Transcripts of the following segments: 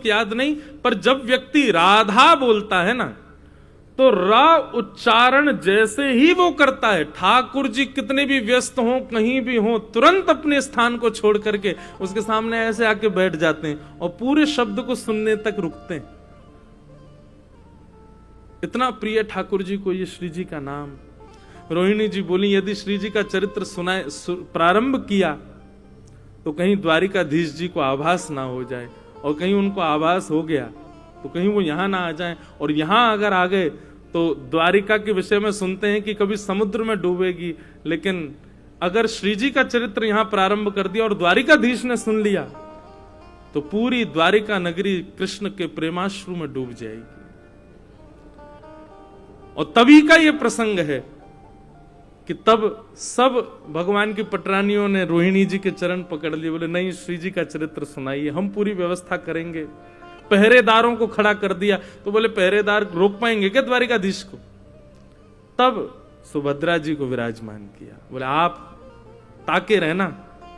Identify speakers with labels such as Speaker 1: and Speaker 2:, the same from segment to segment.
Speaker 1: याद नहीं, पर जब व्यक्ति राधा बोलता है ना, तो रा उच्चारण जैसे ही वो करता है, ठाकुर जी कितने भी व्यस्त हों, कहीं भी हों, तुरंत अपने स्थान को छोड़ करके उसके सामने ऐसे आके बैठ जाते हैं और पूरे शब्द को सुनने तक रुकते हैं। इतना प्रिय ठाकुर जी को ये श्री जी का नाम। रोहिणी जी बोली, यदि श्री जी का चरित्र सुनाए प्रारंभ किया तो कहीं द्वारिकाधीश जी को आभास ना हो जाए, और कहीं उनको आभास हो गया तो कहीं वो यहां ना आ जाएं, और यहां अगर आ गए तो द्वारिका के विषय में सुनते हैं कि कभी समुद्र में डूबेगी, लेकिन अगर श्री जी का चरित्र यहां प्रारंभ कर दिया और द्वारिकाधीश ने सुन लिया तो पूरी द्वारिका नगरी कृष्ण के प्रेमाश्रु में डूब जाएगी। और तभी का यह प्रसंग है कि तब सब भगवान की पटरानियों ने रोहिणी जी के चरण पकड़ लिए, बोले नहीं, श्री जी का चरित्र सुनाइए, हम पूरी व्यवस्था करेंगे। पहरेदारों को खड़ा कर दिया, तो बोले पहरेदार रोक पाएंगे क्या द्वारिकाधीश को? तब सुभद्रा जी को विराजमान किया, बोले आप ताके रहना,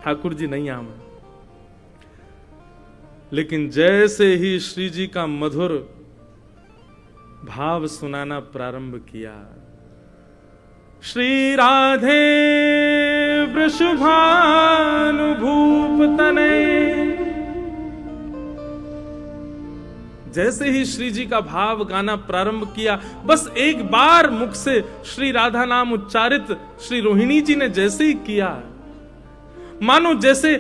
Speaker 1: ठाकुर जी नहीं आवे। लेकिन जैसे ही श्री जी का मधुर भाव सुनाना प्रारंभ किया, श्री राधे वृषभानुभूप तनय, जैसे ही श्री जी का भाव गाना प्रारंभ किया, बस एक बार मुख से श्री राधा नाम उच्चारित श्री रोहिणी जी ने जैसे ही किया, मानो जैसे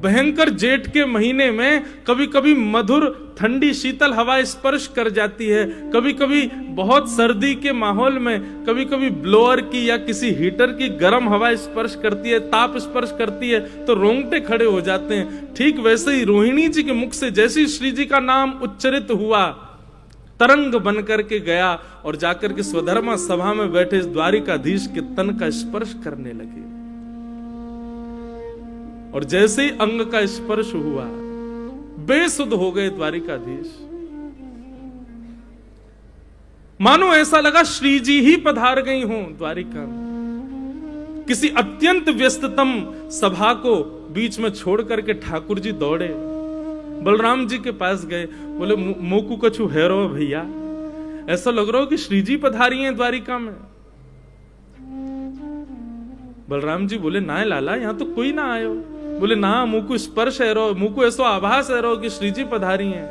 Speaker 1: भयंकर जेठ के महीने में कभी कभी मधुर ठंडी शीतल हवा स्पर्श कर जाती है, कभी कभी बहुत सर्दी के माहौल में कभी कभी ब्लोअर की या किसी हीटर की गर्म हवा स्पर्श करती है, ताप स्पर्श करती है तो रोंगटे खड़े हो जाते हैं। ठीक वैसे ही रोहिणी जी के मुख से जैसे ही श्री जी का नाम उच्चरित हुआ, तरंग बन करके गया और जाकर के स्वधर्मा सभा में बैठे द्वारिकाधीश के तन का स्पर्श करने लगे। और जैसे ही अंग का स्पर्श हुआ, बेसुध हो गए द्वारिकाधीश। मानो ऐसा लगा श्री जी ही पधार गई हों द्वारिका में। किसी अत्यंत व्यस्ततम सभा को बीच में छोड़ करके ठाकुर जी दौड़े, बलराम जी के पास गए, बोले मोकू कछु हैरो भैया, ऐसा लग रहा हो कि श्री जी पधारी हैं द्वारिका में। बलराम जी बोले ना लाला, यहां तो कोई ना आयो। बोले ना, मुंह को स्पर्श है रो, मुंह को ऐसा आभास है रो कि श्री जी पधारी हैं।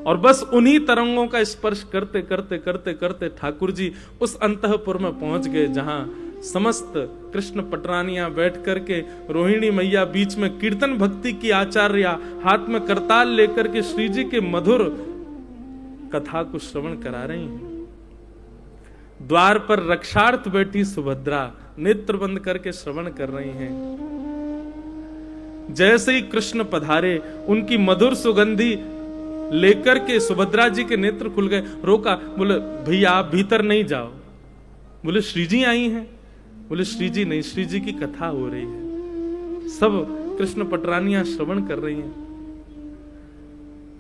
Speaker 1: और बस उन्हीं तरंगों का स्पर्श करते करते करते करते ठाकुर जी उस अंतःपुर में पहुंच गए जहां समस्त कृष्ण पटरानियां बैठ करके, रोहिणी मैया बीच में कीर्तन भक्ति की आचार्या हाथ में करताल लेकर के श्री जी के मधुर कथा को श्रवण करा रही हैं। द्वार पर रक्षार्थ बैठी सुभद्रा नेत्र बंद करके श्रवण कर रही हैं। जैसे ही कृष्ण पधारे, उनकी मधुर सुगंधी लेकर के सुभद्रा जी के नेत्र खुल गए। रोका, बोले भैया आप भीतर नहीं जाओ। बोले श्री जी आई हैं। बोले श्री जी नहीं, श्री जी की कथा हो रही है, सब कृष्ण पटरानियां श्रवण कर रही हैं।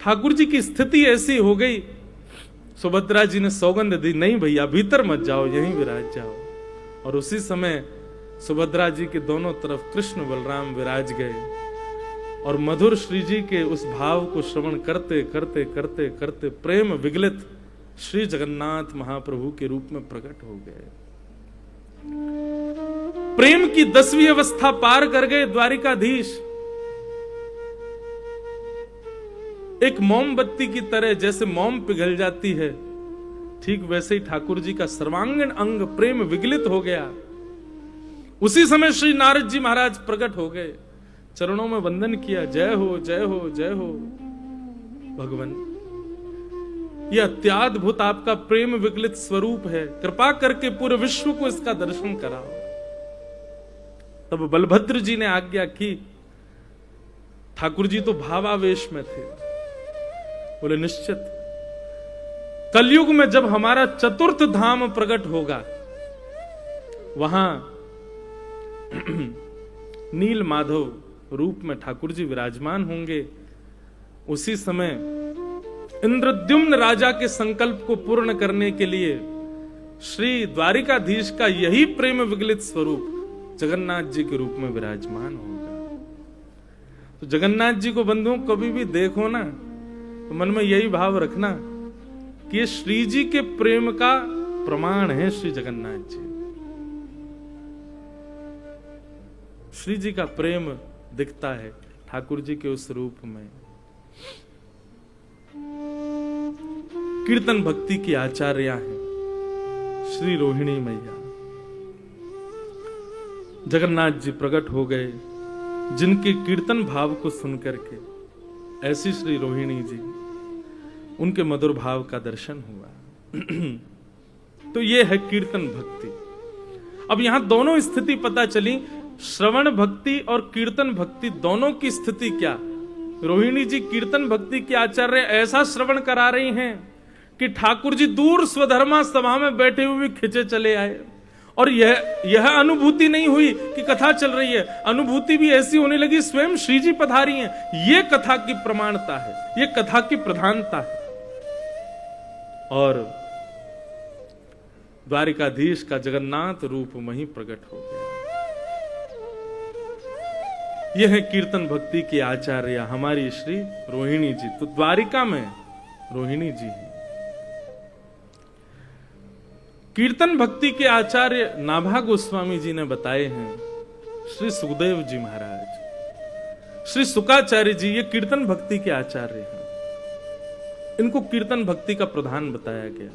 Speaker 1: ठाकुर जी की स्थिति ऐसी हो गई, सुभद्रा जी ने सौगंध दी, नहीं भैया भीतर मत जाओ, यहीं विराज जाओ। और उसी समय सुभद्रा जी के दोनों तरफ कृष्ण बलराम विराज गए और मधुर श्री जी के उस भाव को श्रवण करते करते करते करते प्रेम विगलित श्री जगन्नाथ महाप्रभु के रूप में प्रकट हो गए। प्रेम की 10वीं अवस्था पार कर गए द्वारिकाधीश। एक मोमबत्ती की तरह जैसे मोम पिघल जाती है, ठीक वैसे ही ठाकुर जी का सर्वांगीण अंग प्रेम विगलित हो गया। उसी समय श्री नारद जी महाराज प्रकट हो गए, चरणों में वंदन किया, जय हो जय हो जय हो भगवान, यह अत्याद्भुत आपका प्रेम विगलित स्वरूप है, कृपा करके पूरे विश्व को इसका दर्शन कराओ। तब बलभद्र जी ने आज्ञा की। ठाकुर जी तो भावावेश में थे, बोले निश्चित कलयुग में जब हमारा चतुर्थ धाम प्रकट होगा, वहां नील माधव रूप में ठाकुर जी विराजमान होंगे। उसी समय इंद्रद्युम्न राजा के संकल्प को पूर्ण करने के लिए श्री द्वारिकाधीश का यही प्रेम विगलित स्वरूप जगन्नाथ जी के रूप में विराजमान होगा। तो जगन्नाथ जी को बंधुओं कभी भी देखो ना तो मन में यही भाव रखना कि ये श्री जी के प्रेम का प्रमाण है श्री जगन्नाथ जी। श्री जी का प्रेम दिखता है ठाकुर जी के उस रूप में। कीर्तन भक्ति की आचार्या है श्री रोहिणी मैया। जगन्नाथ जी प्रकट हो गए जिनके कीर्तन भाव को सुनकर के, ऐसी श्री रोहिणी जी, उनके मधुर भाव का दर्शन हुआ। तो ये है कीर्तन भक्ति। अब यहां दोनों स्थिति पता चली, श्रवण भक्ति और कीर्तन भक्ति दोनों की स्थिति क्या। रोहिणी जी कीर्तन भक्ति के आचार्य ऐसा श्रवण करा रही हैं कि ठाकुर जी दूर स्वधर्मा सभा में बैठे हुए खिंचे चले आए, और यह अनुभूति नहीं हुई कि कथा चल रही है, अनुभूति भी ऐसी होने लगी स्वयं श्री जी पधारी हैं। ये कथा की प्रमाणता है, ये कथा की प्रधानता है। और द्वारिकाधीश का जगन्नाथ रूप वहीं प्रकट हो गया। यह है कीर्तन भक्ति की आचार्य हमारी श्री रोहिणी जी। तो द्वारिका में रोहिणी जी है। कीर्तन भक्ति के आचार्य नाभा गोस्वामी जी ने बताए हैं श्री सुखदेव जी महाराज, श्री सुकाचार्य जी, ये कीर्तन भक्ति के आचार्य हैं। इनको कीर्तन भक्ति का प्रधान बताया गया।